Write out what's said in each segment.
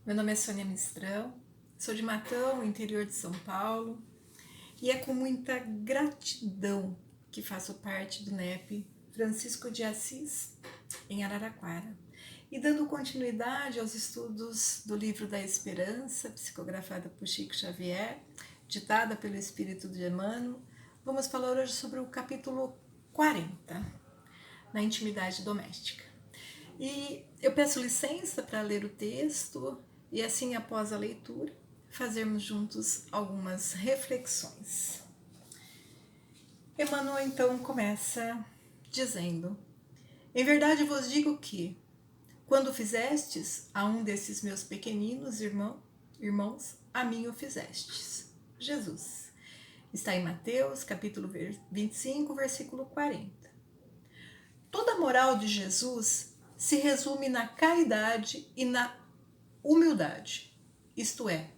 Meu nome é Sônia Mistrão, sou de Matão, interior de São Paulo, e é com muita gratidão que faço parte do NEP Francisco de Assis, em Araraquara, e dando continuidade aos estudos do Livro da Esperança, psicografada por Chico Xavier, ditada pelo Espírito de Emmanuel, vamos falar hoje sobre o capítulo 40, na intimidade doméstica. E eu peço licença para ler o texto e assim, após a leitura, fazermos juntos algumas reflexões. Emmanuel então começa dizendo: em verdade vos digo que, quando fizestes a um desses meus pequeninos irmãos, a mim o fizestes. Jesus. Está em Mateus, capítulo 25, versículo 40. Toda a moral de Jesus se resume na caridade e na humildade, isto é,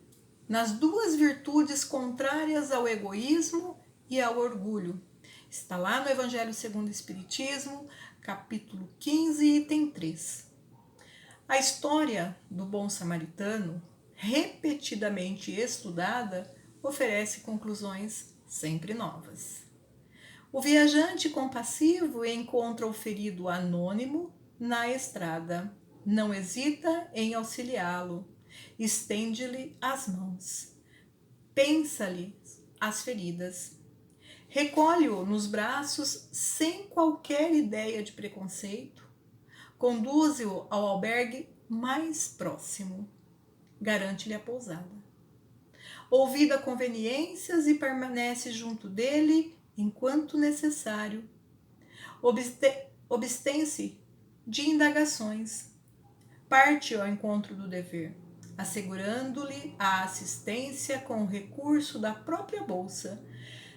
nas duas virtudes contrárias ao egoísmo e ao orgulho. Está lá no Evangelho segundo o Espiritismo, capítulo 15, item 3. A história do bom samaritano, repetidamente estudada, oferece conclusões sempre novas. O viajante compassivo encontra o ferido anônimo na estrada. Não hesita em auxiliá-lo. Estende-lhe as mãos. Pensa-lhe as feridas. Recolhe-o nos braços sem qualquer ideia de preconceito. Conduze-o ao albergue mais próximo. Garante-lhe a pousada. Ouvida conveniências e permanece junto dele enquanto necessário. Obstém-se de indagações. Parte ao encontro do dever, assegurando-lhe a assistência com o recurso da própria bolsa,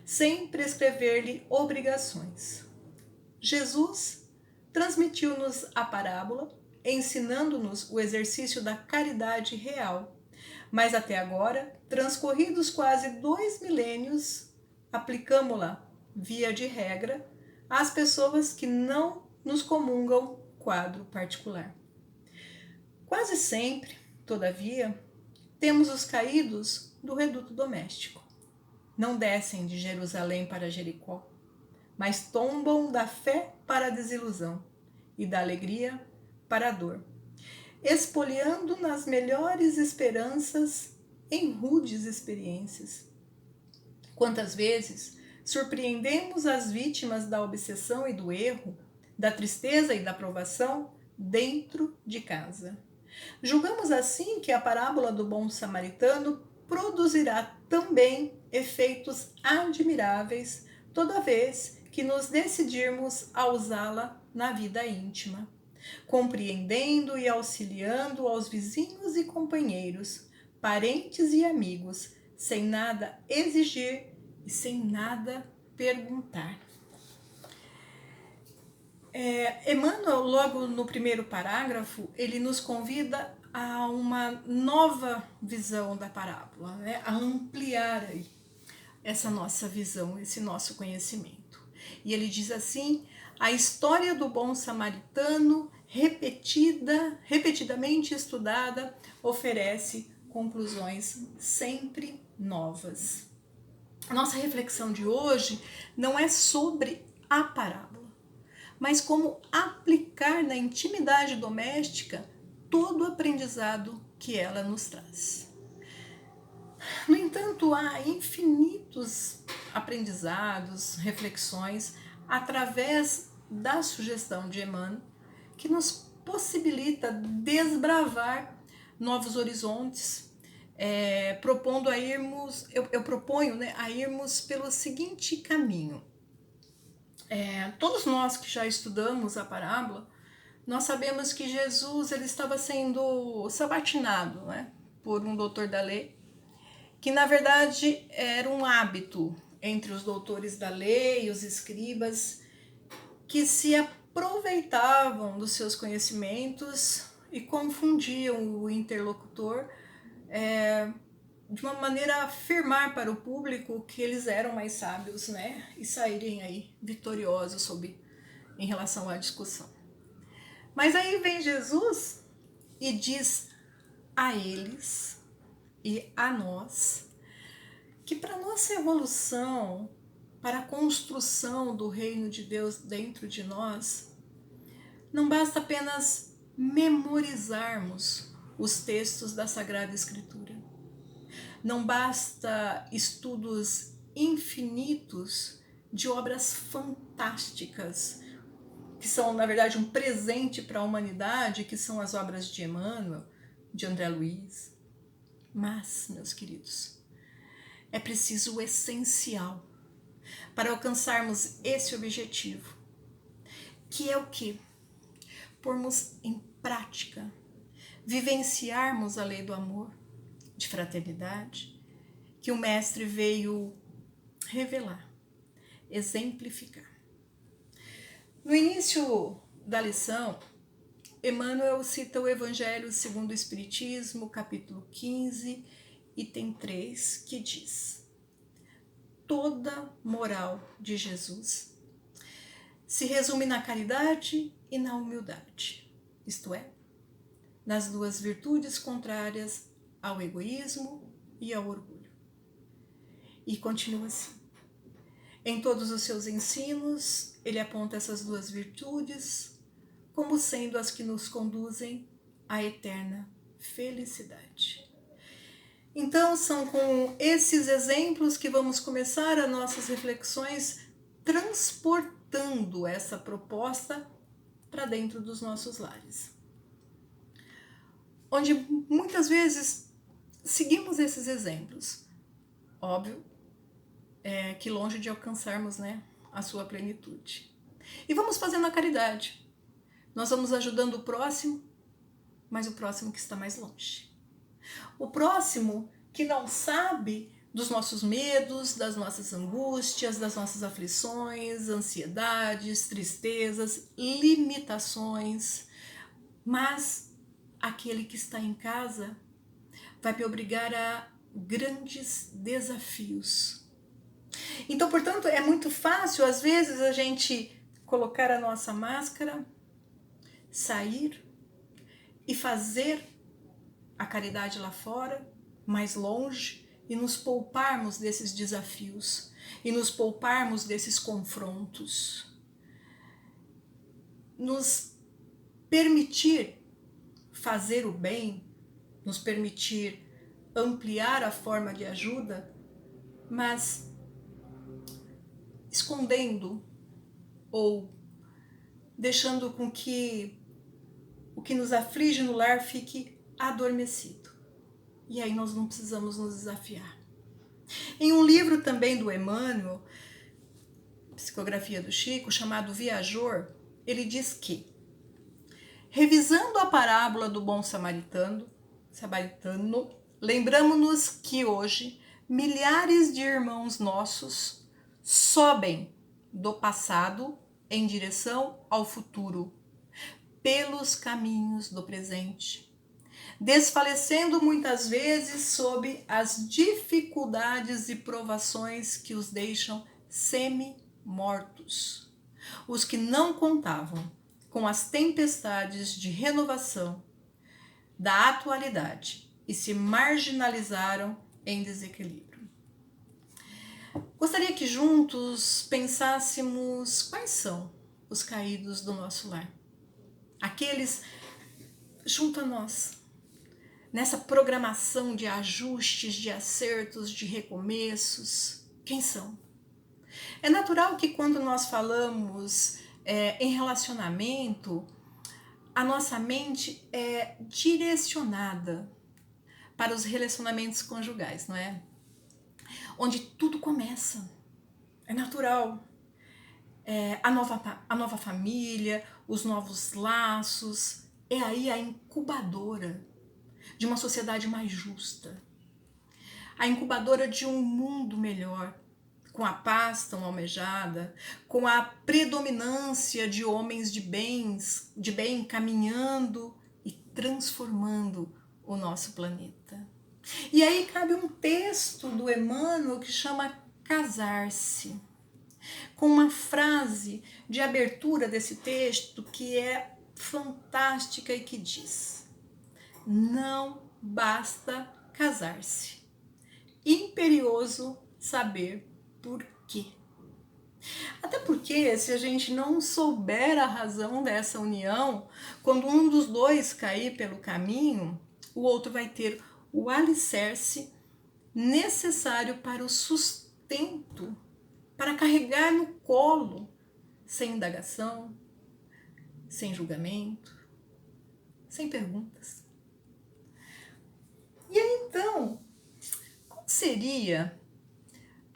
sem prescrever-lhe obrigações. Jesus transmitiu-nos a parábola, ensinando-nos o exercício da caridade real, mas até agora, transcorridos quase 2 milênios, aplicamo-la, via de regra, às pessoas que não nos comungam quadro particular. Quase sempre, todavia, temos os caídos do reduto doméstico. Não descem de Jerusalém para Jericó, mas tombam da fé para a desilusão e da alegria para a dor, espoliando nas melhores esperanças em rudes experiências. Quantas vezes surpreendemos as vítimas da obsessão e do erro, da tristeza e da provação dentro de casa. Julgamos assim que a parábola do bom samaritano produzirá também efeitos admiráveis toda vez que nos decidirmos a usá-la na vida íntima, compreendendo e auxiliando aos vizinhos e companheiros, parentes e amigos, sem nada exigir e sem nada perguntar. Emmanuel, logo no primeiro parágrafo, ele nos convida a uma nova visão da parábola, né? A ampliar aí essa nossa visão, esse nosso conhecimento. E ele diz assim: a história do bom samaritano, repetidamente estudada, oferece conclusões sempre novas. A nossa reflexão de hoje não é sobre a parábola, mas como aplicar na intimidade doméstica todo o aprendizado que ela nos traz. No entanto, há infinitos aprendizados, reflexões, através da sugestão de Emmanuel, que nos possibilita desbravar novos horizontes, propondo a irmos, eu proponho, né, a irmos pelo seguinte caminho. Todos nós que já estudamos a parábola, nós sabemos que Jesus ele estava sendo sabatinado, né, por um doutor da lei, que na verdade era um hábito entre os doutores da lei e os escribas, que se aproveitavam dos seus conhecimentos e confundiam o interlocutor de uma maneira a afirmar para o público que eles eram mais sábios, né, e saírem aí vitoriosos em relação à discussão. Mas aí vem Jesus e diz a eles e a nós que para nossa evolução, para a construção do reino de Deus dentro de nós, não basta apenas memorizarmos os textos da Sagrada Escritura. Não basta estudos infinitos de obras fantásticas, que são, na verdade, um presente para a humanidade, que são as obras de Emmanuel, de André Luiz. Mas, meus queridos, é preciso o essencial para alcançarmos esse objetivo, que é o quê? Pormos em prática, vivenciarmos a lei do amor, de fraternidade, que o Mestre veio revelar, exemplificar. No início da lição, Emmanuel cita o Evangelho segundo o Espiritismo, capítulo 15, item 3, que diz: toda moral de Jesus se resume na caridade e na humildade, isto é, nas duas virtudes contrárias ao egoísmo e ao orgulho. E continua assim: em todos os seus ensinos, ele aponta essas duas virtudes como sendo as que nos conduzem à eterna felicidade. Então, são com esses exemplos que vamos começar as nossas reflexões, transportando essa proposta para dentro dos nossos lares. Onde muitas vezes seguimos esses exemplos. Óbvio, que longe de alcançarmos, a sua plenitude. E vamos fazendo a caridade. Nós vamos ajudando o próximo, mas o próximo que está mais longe. O próximo que não sabe dos nossos medos, das nossas angústias, das nossas aflições, ansiedades, tristezas, limitações, mas aquele que está em casa vai me obrigar a grandes desafios. Então, portanto, é muito fácil, às vezes, a gente colocar a nossa máscara, sair e fazer a caridade lá fora, mais longe, e nos pouparmos desses desafios, e nos pouparmos desses confrontos. Nos permitir fazer o bem, nos permitir ampliar a forma de ajuda, mas escondendo ou deixando com que o que nos aflige no lar fique adormecido. E aí nós não precisamos nos desafiar. Em um livro também do Emmanuel, Psicografia do Chico, chamado Viajor, ele diz que, revisando a parábola do bom samaritano, lembramos-nos que hoje milhares de irmãos nossos sobem do passado em direção ao futuro, pelos caminhos do presente, desfalecendo muitas vezes sob as dificuldades e provações que os deixam semi-mortos. Os que não contavam com as tempestades de renovação da atualidade e se marginalizaram em desequilíbrio. Gostaria que juntos pensássemos quais são os caídos do nosso lar. Aqueles junto a nós, nessa programação de ajustes, de acertos, de recomeços, quem são? É natural que quando nós falamos em relacionamento, a nossa mente é direcionada para os relacionamentos conjugais, não é? Onde tudo começa. É natural. A nova família, os novos laços, é aí a incubadora de uma sociedade mais justa, a incubadora de um mundo melhor, com a paz tão almejada, com a predominância de homens de bem caminhando e transformando o nosso planeta. E aí cabe um texto do Emmanuel que chama Casar-se, com uma frase de abertura desse texto que é fantástica e que diz: não basta casar-se. Imperioso saber por quê. Até porque, se a gente não souber a razão dessa união, quando um dos dois cair pelo caminho, o outro vai ter o alicerce necessário para o sustento, para carregar no colo, sem indagação, sem julgamento, sem perguntas. E aí então, qual seria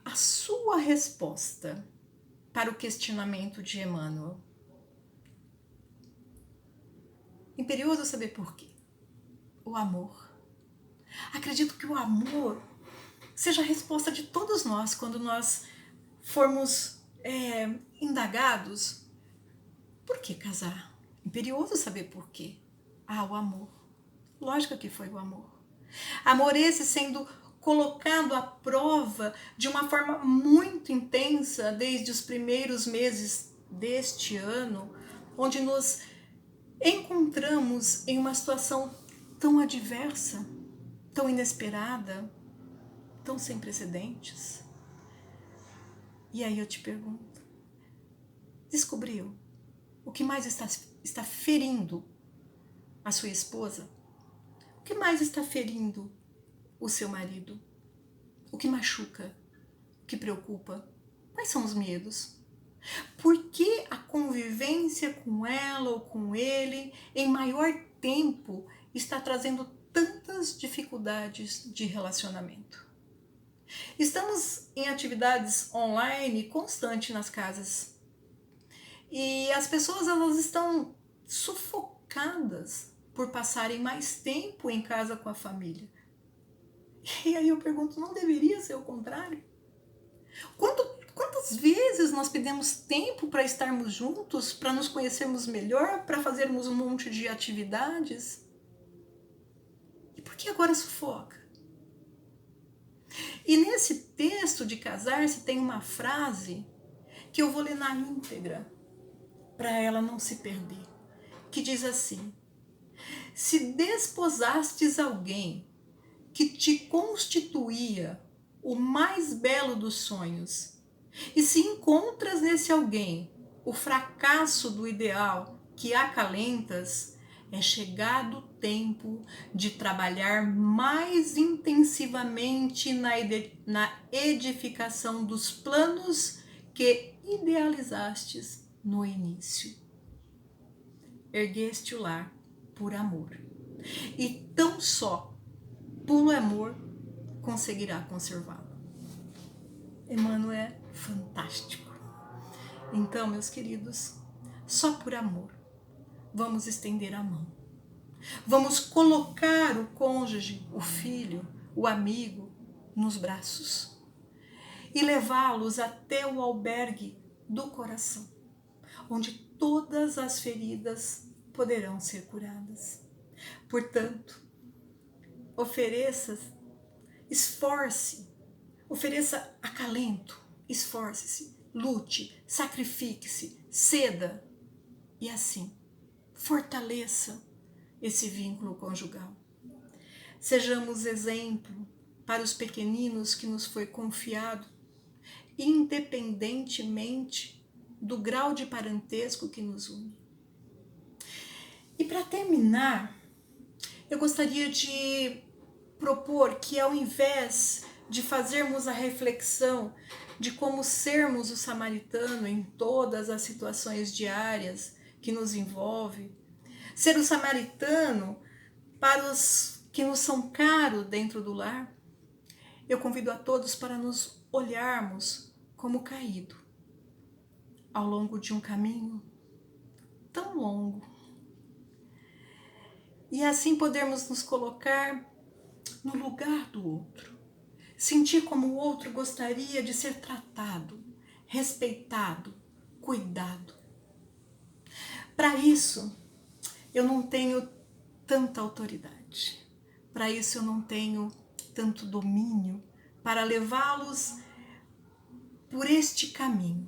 a sua resposta para o questionamento de Emmanuel? Imperioso saber por quê. O amor. Acredito que o amor seja a resposta de todos nós quando nós formos indagados. Por que casar? Imperioso saber por quê. O amor. Lógico que foi o amor. Amor esse sendo colocado à prova de uma forma muito intensa desde os primeiros meses deste ano, onde nos encontramos em uma situação tão adversa, tão inesperada, tão sem precedentes. E aí eu te pergunto, descobriu o que mais está ferindo a sua esposa? O que mais está ferindo o seu marido? O que machuca? O que preocupa? Quais são os medos? Por que a convivência com ela ou com ele em maior tempo está trazendo tantas dificuldades de relacionamento? Estamos em atividades online constante nas casas e as pessoas elas estão sufocadas por passarem mais tempo em casa com a família. E aí eu pergunto, não deveria ser o contrário? Quantas vezes nós pedimos tempo para estarmos juntos, para nos conhecermos melhor, para fazermos um monte de atividades? E por que agora sufoca? E nesse texto de casar-se tem uma frase que eu vou ler na íntegra, para ela não se perder, que diz assim: se desposastes alguém que te constituía o mais belo dos sonhos, e se encontras nesse alguém o fracasso do ideal que acalentas, é chegado o tempo de trabalhar mais intensivamente na edificação dos planos que idealizastes no início. Ergueste o lar por amor, e tão só puro amor conseguirá conservá-lo. Emmanuel é fantástico. Então, meus queridos, só por amor vamos estender a mão. Vamos colocar o cônjuge, o filho, o amigo nos braços e levá-los até o albergue do coração, onde todas as feridas poderão ser curadas. Portanto, esforce, ofereça acalento, esforce-se, lute, sacrifique-se, ceda e assim fortaleça esse vínculo conjugal. Sejamos exemplo para os pequeninos que nos foi confiado, independentemente do grau de parentesco que nos une. E para terminar, eu gostaria de propor que, ao invés de fazermos a reflexão de como sermos o samaritano em todas as situações diárias que nos envolvem, ser o samaritano para os que nos são caros dentro do lar, eu convido a todos para nos olharmos como caído ao longo de um caminho tão longo. E assim podermos nos colocar no lugar do outro, sentir como o outro gostaria de ser tratado, respeitado, cuidado. Para isso, eu não tenho tanta autoridade, para isso eu não tenho tanto domínio para levá-los por este caminho.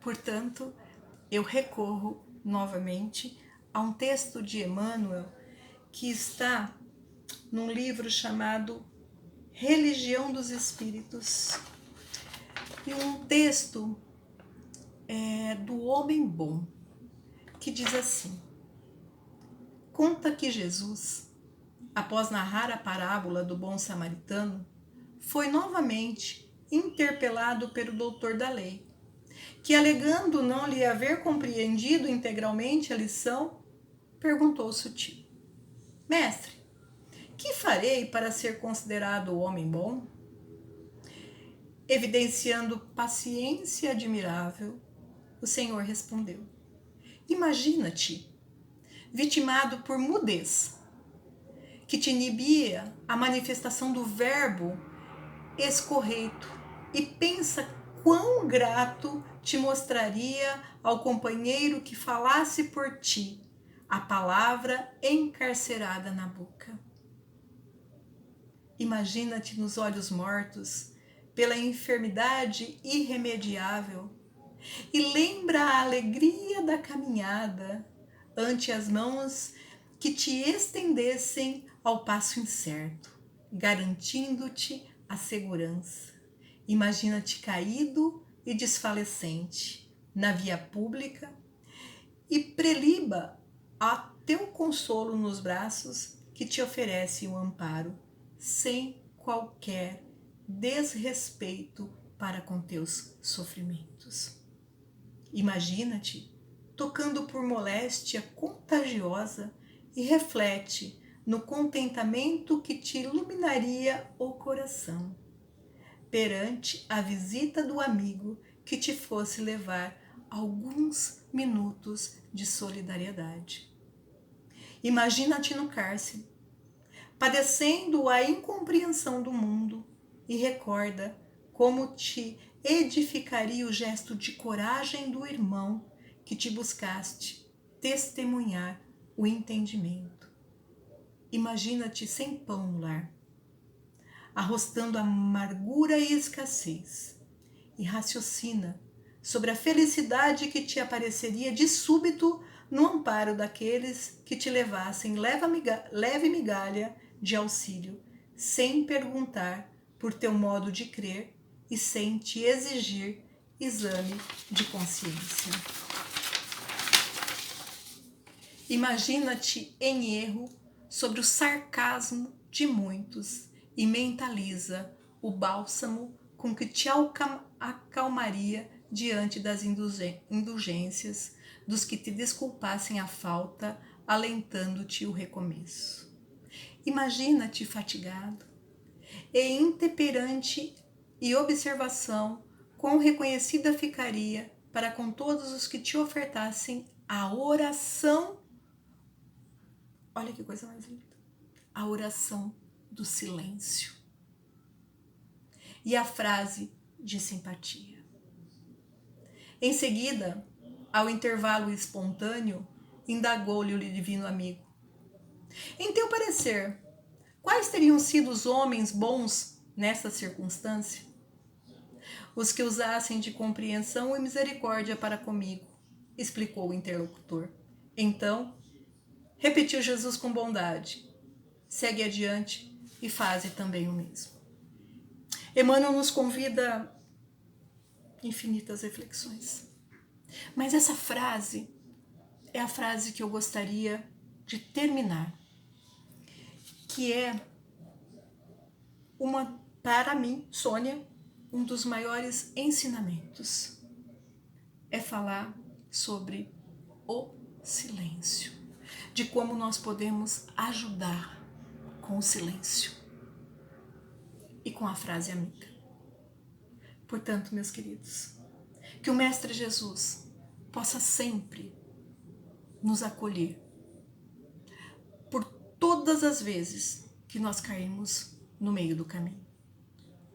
Portanto, eu recorro novamente a um texto de Emmanuel que está num livro chamado Religião dos Espíritos, e um texto do Homem Bom, que diz assim: conta que Jesus, após narrar a parábola do bom samaritano, foi novamente interpelado pelo doutor da lei, que, alegando não lhe haver compreendido integralmente a lição, perguntou ao sutil: mestre, que farei para ser considerado homem bom? Evidenciando paciência admirável, o Senhor respondeu: imagina-te vitimado por mudez, que te inibia a manifestação do verbo escorreito, e pensa quão grato te mostraria ao companheiro que falasse por ti a palavra encarcerada na boca. Imagina-te nos olhos mortos pela enfermidade irremediável e lembra a alegria da caminhada ante as mãos que te estendessem ao passo incerto, garantindo-te a segurança. Imagina-te caído e desfalecente na via pública e preliba a teu consolo nos braços que te oferece o amparo, sem qualquer desrespeito para com teus sofrimentos. Imagina-te tocando por moléstia contagiosa e reflete no contentamento que te iluminaria o coração perante a visita do amigo que te fosse levar alguns minutos de solidariedade. Imagina-te no cárcere, padecendo a incompreensão do mundo, e recorda como te edificaria o gesto de coragem do irmão que te buscaste testemunhar o entendimento. Imagina-te sem pão no lar, arrostando amargura e escassez, e raciocina sobre a felicidade que te apareceria de súbito no amparo daqueles que te levassem leve migalha de auxílio, sem perguntar por teu modo de crer e sem te exigir exame de consciência. Imagina-te em erro sobre o sarcasmo de muitos e mentaliza o bálsamo com que te acalmaria diante das indulgências dos que te desculpassem a falta, alentando-te o recomeço. Imagina-te fatigado e intemperante, e observação quão reconhecida ficaria para com todos os que te ofertassem a oração. Olha que coisa mais linda. A oração do silêncio. E a frase de simpatia. Em seguida, ao intervalo espontâneo, indagou-lhe o divino amigo: em teu parecer, quais teriam sido os homens bons nessa circunstância? Os que usassem de compreensão e misericórdia para comigo, explicou o interlocutor. Então, repetiu Jesus com bondade: segue adiante e faze também o mesmo. Emmanuel nos convida a infinitas reflexões. Mas essa frase é a frase que eu gostaria de terminar, que é para mim, Sônia, um dos maiores ensinamentos. É falar sobre o silêncio, de como nós podemos ajudar com o silêncio e com a frase amiga. Portanto, meus queridos, que o Mestre Jesus possa sempre nos acolher por todas as vezes que nós caímos no meio do caminho.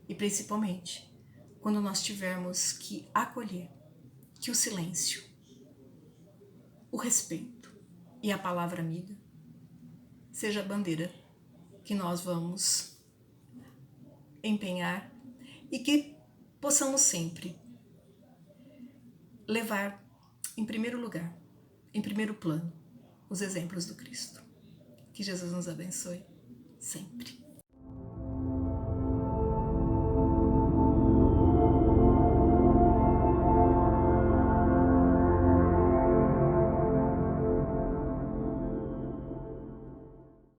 E principalmente quando nós tivermos que acolher que o silêncio, o respeito e a palavra amiga seja a bandeira que nós vamos empenhar e que possamos sempre levar em primeiro lugar, em primeiro plano, os exemplos do Cristo. Que Jesus nos abençoe. sempre.